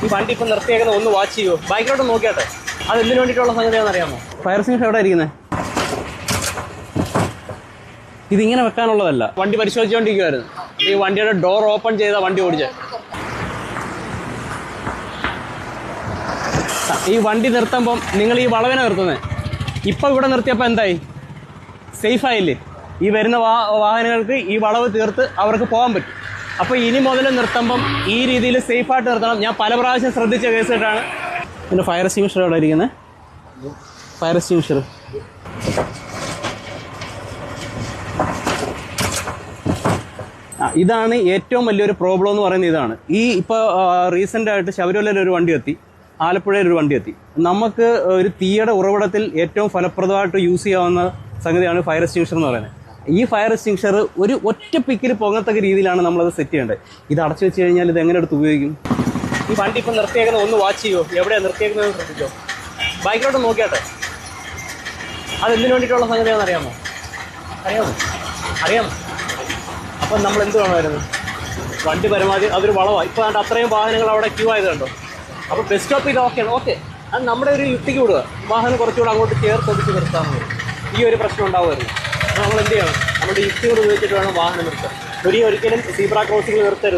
ഈ വണ്ടി ഇപ്പം നിർത്തിയേക്കുന്നത് ഒന്ന് വാച്ച് ചെയ്യുമോ? ബൈക്കിലോട്ട് നോക്കിയാട്ടെ. അത് എന്തിനു വേണ്ടിയിട്ടുള്ള സംഗതിയാണെന്ന് അറിയാമോ? ഫയർ എക്സ്റ്റിംഗ്വിഷർ എവിടെ ഇരിക്കുന്നത്? ഇതിങ്ങനെ വെക്കാനുള്ളതല്ല. വണ്ടി പരിശോധിച്ചുകൊണ്ടിരിക്കുമായിരുന്നു. ഈ വണ്ടിയുടെ ഡോർ ഓപ്പൺ ചെയ്ത വണ്ടി ഓടിച്ച് ഈ വണ്ടി നിർത്തുമ്പം നിങ്ങൾ ഈ വളവിനെ നിർത്തുന്നത്. ഇപ്പം ഇവിടെ നിർത്തിയപ്പോൾ എന്തായി? സേഫായില്ലേ? ഈ വരുന്ന വാഹനങ്ങൾക്ക് ഈ വളവ് തീർത്ത് അവർക്ക് പോകാൻ പറ്റും. അപ്പോൾ ഇനി മുതൽ നിർത്തുമ്പം ഈ രീതിയിൽ സേഫായിട്ട് നിർത്തണം. ഞാൻ പല പ്രാവശ്യം ശ്രദ്ധിച്ച കേസായിട്ടാണ്. പിന്നെ ഫയർ എക്സ്റ്റിംഗ്വിഷർ എവിടെ ഇരിക്കുന്നത്? ഫയർ എക്സ്റ്റിംഗ്വിഷർ ഇതാണ് ഏറ്റവും വലിയൊരു പ്രോബ്ലം എന്ന് പറയുന്നത്. ഇതാണ് ഇപ്പോൾ റീസെൻ്റായിട്ട് ശബരിമലയിൽ ഒരു വണ്ടി എത്തി, ആലപ്പുഴയിൽ ഒരു വണ്ടി എത്തി. നമുക്ക് ഒരു തീയുടെ ഉറവിടത്തിൽ ഏറ്റവും ഫലപ്രദമായിട്ട് യൂസ് ചെയ്യാവുന്ന സംഗതിയാണ് ഫയർ എക്സ്റ്റിംഗ്വിഷർ എന്ന് പറയുന്നത്. ഈ ഫയർ എക്സ്റ്റിംഗ്വിഷർ ഒരു ഒറ്റ പിക്കിൽ പോകത്തക്ക രീതിയിലാണ് നമ്മളത് സെറ്റ് ചെയ്യേണ്ടത്. ഇത് അടച്ചു വെച്ച് കഴിഞ്ഞാൽ ഇത് എങ്ങനെ എടുത്ത് ഉപയോഗിക്കും? ഈ വണ്ടി ഇപ്പം നിർത്തിയേക്കുന്നത് ഒന്ന് വാച്ച് ചെയ്യുമോ? എവിടെയാണ് നിർത്തിയേക്കുന്നത് ശ്രദ്ധിച്ചോ? ബൈക്കിലോട്ട് നോക്കിയാട്ടെ. അത് എന്തിനു വേണ്ടിയിട്ടുള്ള സംഗതിയാണെന്ന് അറിയാമോ? അറിയാമോ? അപ്പം നമ്മൾ എന്ത് വേണമായിരുന്നു? വണ്ടി പരമാവധി അതൊരു വളവാണ്. ഇപ്പോൾ അതുകൊണ്ട് അത്രയും വാഹനങ്ങൾ അവിടെ ക്യൂ ആയത് കണ്ടോ? അപ്പോൾ ബസ് സ്റ്റോപ്പ് ഇത് ഓക്കെയാണ്. ഓക്കെ, അത് നമ്മുടെ ഒരു യുക്തിക്ക് വിടുക. വാഹനം കുറച്ചുകൂടെ അങ്ങോട്ട് ചേർത്തൊടിച്ച് നിർത്താൻ മതി. ഈ ഒരു പ്രശ്നം ഉണ്ടാവുമായിരുന്നു. അപ്പോൾ നമ്മൾ എന്ത് ചെയ്യണം? നമ്മുടെ യുക്തിയോട് ഉപയോഗിച്ചിട്ട് വേണം വാഹനം നിർത്താൻ. ഒരിക്കലും സീബ്ര ക്രോസിംഗ് നിർത്തരുത്.